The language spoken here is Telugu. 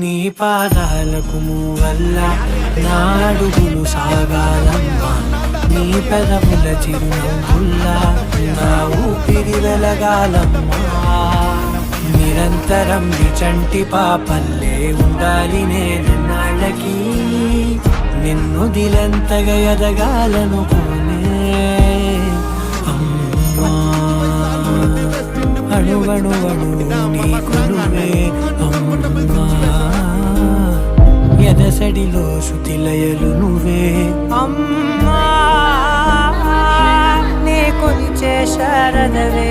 నీ పాదాలకు వల్ల నా అడుగులు సాగాలమ్మా, నీ పెదవుల చిరునవ్వుల్లా నా ఊపిరి వెలగాలమ్మా. నిరంతరం చంటి పాపల్లే ఉండాలి నేనన్నాళ్ళకి, నిన్ను దిలంతగా ఎదగాలనుకోనే అమ్మా. అణువణువణు నీ కొలువే అమ్మా, ఎదసడిలో శృతిలయలు నువ్వే అమ్మా, నీ కొలిచే శారదవే.